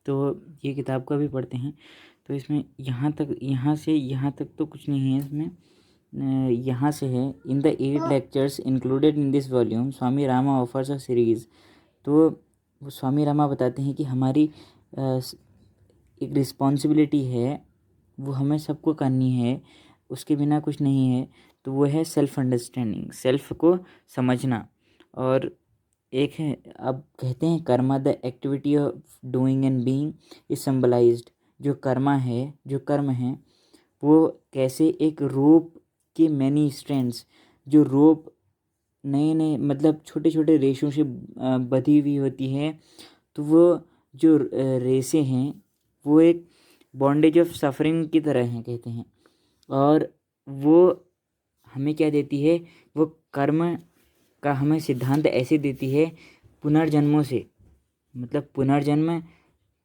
तो ये किताब को अभी पढ़ते हैं। तो इसमें यहाँ से यहाँ तक तो कुछ नहीं है इसमें। यहाँ से है, in the 8 lectures included in this volume Swami Rama offers a series. तो वो स्वामी रामा बताते हैं कि हमारी एक रिस्पॉन्सिबिलिटी है, वो हमें सबको करनी है, उसके बिना कुछ नहीं है। तो वो है सेल्फ अंडरस्टैंडिंग, सेल्फ को समझना। और एक है, अब कहते हैं karma the activity of doing and being is symbolized. जो कर्मा है, जो कर्म है, वो कैसे एक रोप के मैनी स्ट्रैंड्स, जो रोप नए नए मतलब छोटे छोटे रेशों से बंधी हुई होती है। तो वो जो रेसे हैं वो एक बॉन्डेज ऑफ सफरिंग की तरह हैं कहते हैं। और वो हमें क्या देती है, वो कर्म का हमें सिद्धांत ऐसे देती है पुनर्जन्मों से। मतलब पुनर्जन्म,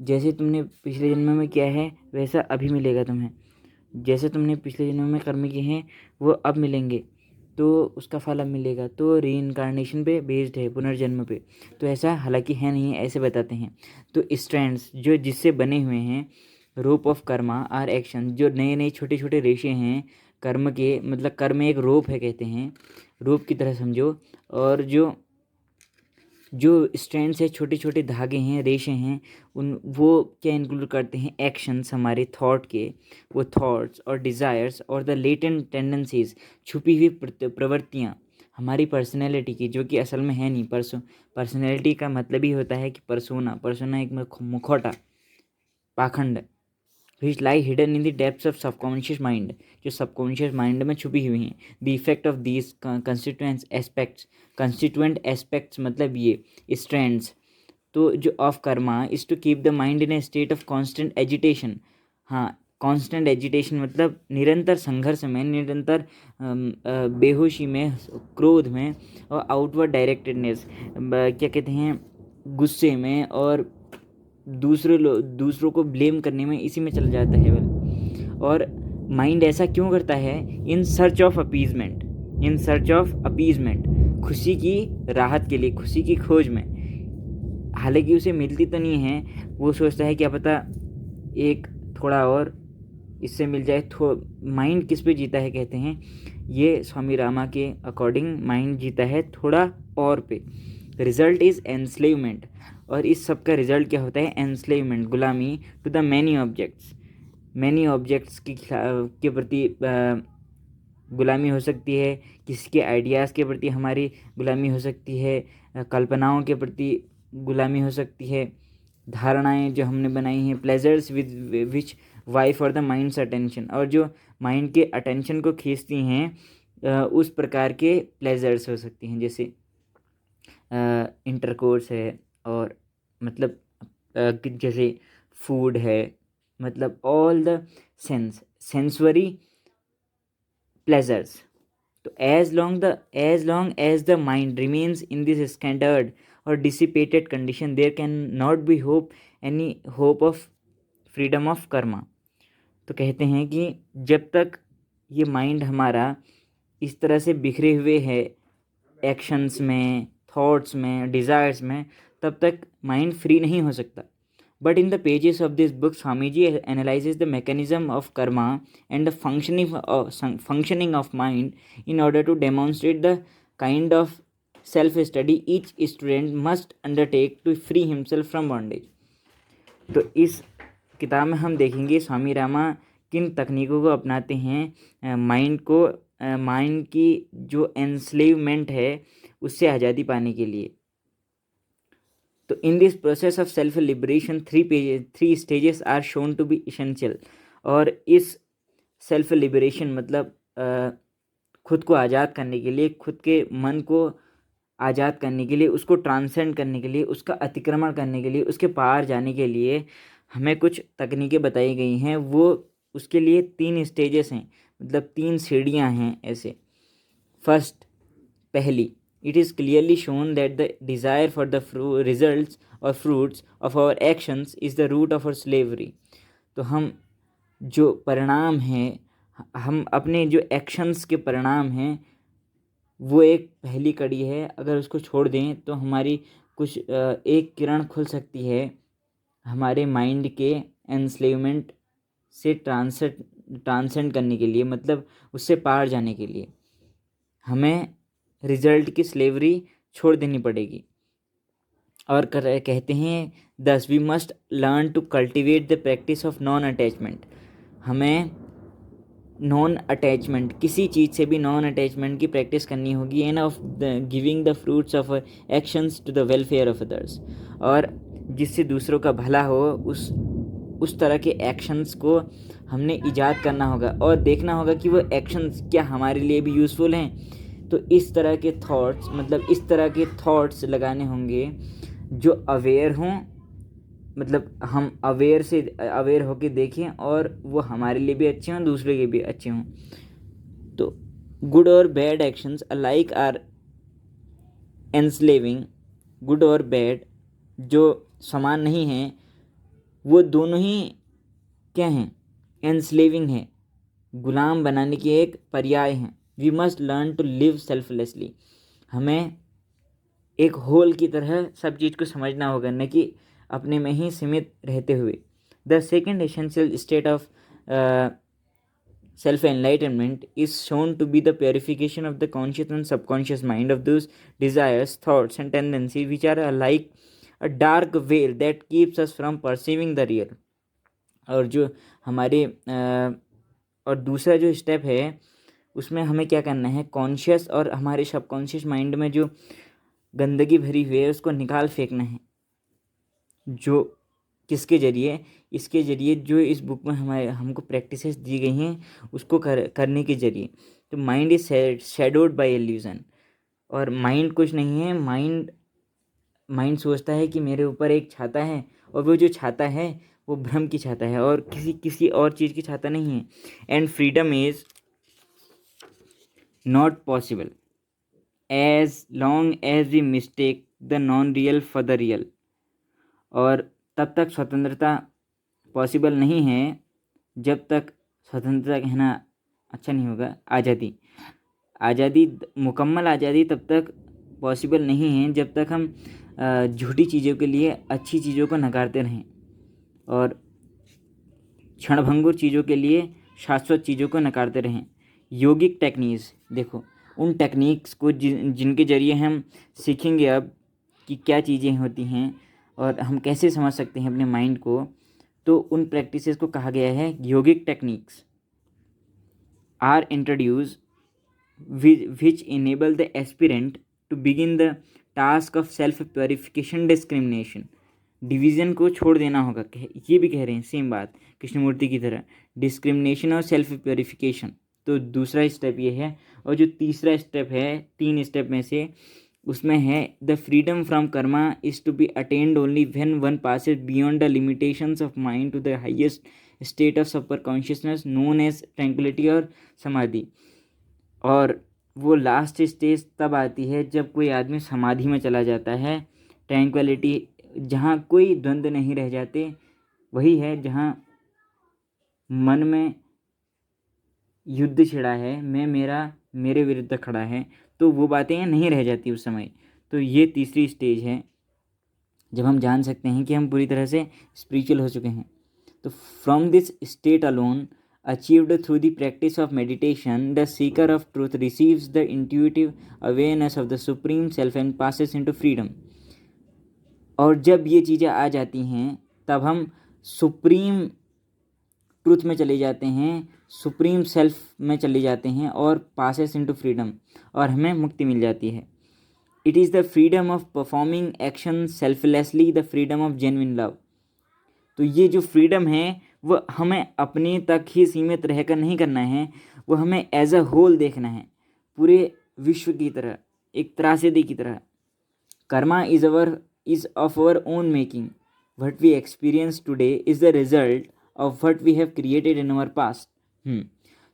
जैसे तुमने पिछले जन्म में किया है वैसा अभी मिलेगा तुम्हें। जैसे तुमने पिछले जन्म में कर्म किए हैं वो अब मिलेंगे, तो उसका फल अब मिलेगा। तो रीइंकार्नेशन पे बेस्ड है, पुनर्जन्म पे। तो ऐसा हालांकि है नहीं, ऐसे बताते हैं। तो स्ट्रैंड्स जो जिससे बने हुए हैं, rope of karma are action, जो नए नए छोटे छोटे रेशे हैं कर्म के, मतलब कर्म एक रोप है कहते हैं, रोप की तरह समझो। और जो जो स्ट्रैंड्स है, छोटे छोटे धागे हैं, रेशे हैं, उन वो क्या इंक्लूड करते हैं, एक्शंस हमारे थॉट के, वो थॉट्स और डिज़ायर्स और द लेटेंट टेंडेंसीज, छुपी हुई प्रवृत्तियाँ हमारी पर्सनैलिटी की, जो कि असल में है नहीं। पर्सनैलिटी का मतलब ही होता है कि परसोना एक मुखौटा, पाखंड, which lie hidden in the depths of subconscious mind, जो सबकॉन्शियस माइंड में छुपी हुई हैं। The effect of these constituent aspects मतलब ये स्ट्रैंड्स, तो जो of karma is to keep the mind in a state of constant agitation. हाँ, कॉन्स्टेंट एजिटेशन मतलब निरंतर संघर्ष में, निरंतर बेहोशी में, क्रोध में, और आउटवर्ड डायरेक्टेडनेस, क्या कहते हैं, गुस्से में, और दूसरों को ब्लेम करने में, इसी में चल जाता है वेल। और माइंड ऐसा क्यों करता है, इन सर्च ऑफ अपीजमेंट, खुशी की राहत के लिए, खुशी की खोज में। हालांकि उसे मिलती तो नहीं है, वो सोचता है क्या पता एक थोड़ा और इससे मिल जाए। माइंड किस पे जीता है कहते हैं, ये स्वामी रामा के अकॉर्डिंग माइंड जीता है थोड़ा और पे। रिजल्ट इज एनस्लेवमेंट, और इस सब का रिजल्ट क्या होता है, एनस्लेवमेंट, गुलामी टू द मैनी ऑब्जेक्ट्स के प्रति गुलामी हो सकती है, किसी के आइडियाज़ के प्रति हमारी गुलामी हो सकती है, कल्पनाओं के प्रति गुलामी हो सकती है, धारणाएं जो हमने बनाई हैं, pleasures which vie for the mind's attention, और जो माइंड के अटेंशन को खींचती हैं उस प्रकार के प्लेजर्स हो सकती हैं, जैसे इंटरकोर्स है, और मतलब जैसे फूड है, मतलब ऑल द सेंसरी प्लेजर्स। तो as long as the mind remains in this scattered और dissipated condition, there can not be any hope of freedom of karma. तो कहते हैं कि जब तक ये माइंड हमारा इस तरह से बिखरे हुए है, एक्शंस में, थॉट्स में, डिज़ायर्स में, तब तक माइंड फ्री नहीं हो सकता। But in the pages of this book, Swamiji analyzes the mechanism of karma and the functioning of mind in order to demonstrate the kind of self-study each student must undertake to free himself from bondage. तो इस किताब में हम देखेंगे स्वामी रामा किन तकनीकों को अपनाते हैं माइंड की जो एनस्लेवमेंट है उससे आज़ादी पाने के लिए। तो in this process of self liberation three stages are shown to be essential. और इस सेल्फ लिबरेशन मतलब खुद को आज़ाद करने के लिए, खुद के मन को आज़ाद करने के लिए, उसको ट्रांसेंड करने के लिए, उसका अतिक्रमण करने के लिए, उसके पार जाने के लिए हमें कुछ तकनीकें बताई गई हैं। वो उसके लिए 3 स्टेजेस हैं, मतलब 3 सीढ़ियाँ हैं ऐसे। फर्स्ट, पहली, it is clearly shown that the desire for the results or fruits of our actions is the root of our slavery. तो हम जो परिणाम हैं, हम अपने जो एक्शंस के परिणाम हैं, वो एक पहली कड़ी है। अगर उसको छोड़ दें तो हमारी कुछ एक किरण खुल सकती है हमारे माइंड के एनस्लेवमेंट से ट्रांसेंड करने के लिए, मतलब उससे पार जाने के लिए हमें रिजल्ट की स्लेवरी छोड़ देनी पड़ेगी। और कहते हैं thus we must learn to cultivate the practice of non attachment. हमें नॉन अटैचमेंट, किसी चीज़ से भी नॉन अटैचमेंट की प्रैक्टिस करनी होगी, and of the giving the fruits of actions to the welfare of others. और जिससे दूसरों का भला हो उस तरह के एक्शंस को हमने ईजाद करना होगा और देखना होगा कि वो एक्शंस क्या हमारे लिए भी यूज़फुल हैं। तो इस तरह के थॉट्स, मतलब इस तरह के थॉट्स लगाने होंगे जो अवेयर हों, मतलब हम अवेयर होके देखें और वो हमारे लिए भी अच्छे हों, दूसरे के भी अच्छे हों। तो गुड और bad actions alike are enslaving. Good और बैड जो समान नहीं हैं, वो दोनों ही क्या हैं? एनस्लेविंग है, गुलाम बनाने के एक पर्याय हैं। We must learn to live selflessly. हमें एक होल की तरह सब चीज़ को समझना होगा, न कि अपने में ही सीमित रहते हुए। The second essential state of self enlightenment is shown to be the purification of the conscious and subconscious mind of those desires, thoughts and tendencies which are like a dark veil that keeps us from perceiving the real। और जो हमारे और दूसरा जो step है उसमें हमें क्या करना है, कॉन्शियस और हमारे सबकॉन्शियस माइंड में जो गंदगी भरी हुई है उसको निकाल फेंकना है। जो किसके ज़रिए? इसके ज़रिए जो इस बुक में हमको प्रैक्टिसेस दी गई हैं उसको करने के ज़रिए। तो mind is shadowed by illusion. और माइंड कुछ नहीं है, माइंड सोचता है कि मेरे ऊपर एक छाता है, और वो जो छाता है वो भ्रम की छाता है और किसी और चीज़ की छाता नहीं है। And freedom is not possible as long as we mistake the non real for the real. और तब तक स्वतंत्रता पॉसिबल नहीं है जब तक, स्वतंत्रता कहना अच्छा नहीं होगा, आज़ादी मुकम्मल आज़ादी तब तक पॉसिबल नहीं है जब तक हम झूठी चीज़ों के लिए अच्छी चीज़ों को नकारते रहें और क्षणभंगुर चीज़ों के लिए शाश्वत चीज़ों को नकारते रहें। योगिक टेक्निक्स, देखो उन टेक्निक्स को जिनके ज़रिए हम सीखेंगे अब कि क्या चीज़ें होती हैं और हम कैसे समझ सकते हैं अपने माइंड को। तो उन प्रैक्टिसेस को कहा गया है yogic techniques are introduce which enable the aspirant to begin the task of self purification discrimination. Division को छोड़ देना होगा, ये भी कह रहे हैं सेम बात कृष्णमूर्ति की तरह, डिस्क्रिमिनेशन और सेल्फ प्योरिफिकेशन। तो दूसरा स्टेप ये है। और जो तीसरा स्टेप है 3 स्टेप में से, उसमें है the freedom from karma is to be attained only when one passes beyond the limitations of mind to the highest state of super consciousness known as tranquillity और समाधि। और वो लास्ट स्टेज तब आती है जब कोई आदमी समाधि में चला जाता है। ट्रैंक्विलिटी, जहाँ कोई द्वंद्व नहीं रह जाते, वही है जहाँ मन में युद्ध छिड़ा है, मैं मेरा मेरे विरुद्ध खड़ा है, तो वो बातें नहीं रह जाती उस समय। तो ये तीसरी स्टेज है जब हम जान सकते हैं कि हम पूरी तरह से स्पिरिचुअल हो चुके हैं। तो from this state alone achieved through the practice of meditation, the seeker of truth receives the intuitive awareness of the supreme self and passes into freedom। और जब ये चीज़ें आ जाती हैं तब हम सुप्रीम ट्रूथ में चले जाते हैं, सुप्रीम सेल्फ में चले जाते हैं और पासेस इनटू फ्रीडम, और हमें मुक्ति मिल जाती है। It is the freedom of performing action selflessly, the freedom of genuine love. तो ये जो फ्रीडम है वो हमें अपने तक ही सीमित रहकर नहीं करना है, वो हमें एज अ होल देखना है, पूरे विश्व की तरह, एक त्रासदी की तरह। Karma is of our own making, what we experience today is the result of what we have created in our past।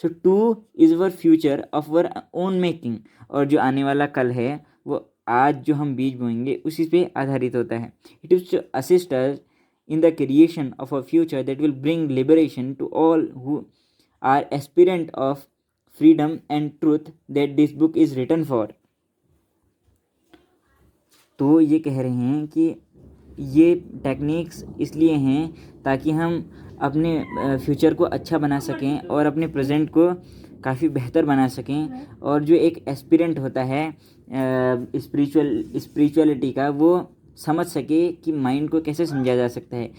So two is our future of our own making। और जो आने वाला कल है वो आज जो हम बीज बोएंगे उसी पे आधारित होता है। It is to assist us in the creation of a future that will bring liberation to all who are aspirant of freedom and truth that this book is written for। तो ये कह रहे हैं कि ये टेक्निक्स इसलिए हैं ताकि हम अपने फ्यूचर को अच्छा बना सकें और अपने प्रेजेंट को काफ़ी बेहतर बना सकें। और जो एक एस्पिरेंट होता है स्पिरिचुअलिटी का, वो समझ सके कि माइंड को कैसे समझा जा सकता है।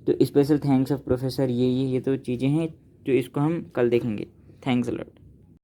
तो स्पेशल थैंक्स ऑफ प्रोफेसर, ये तो चीज़ें हैं जो इसको हम कल देखेंगे। Thanks a lot.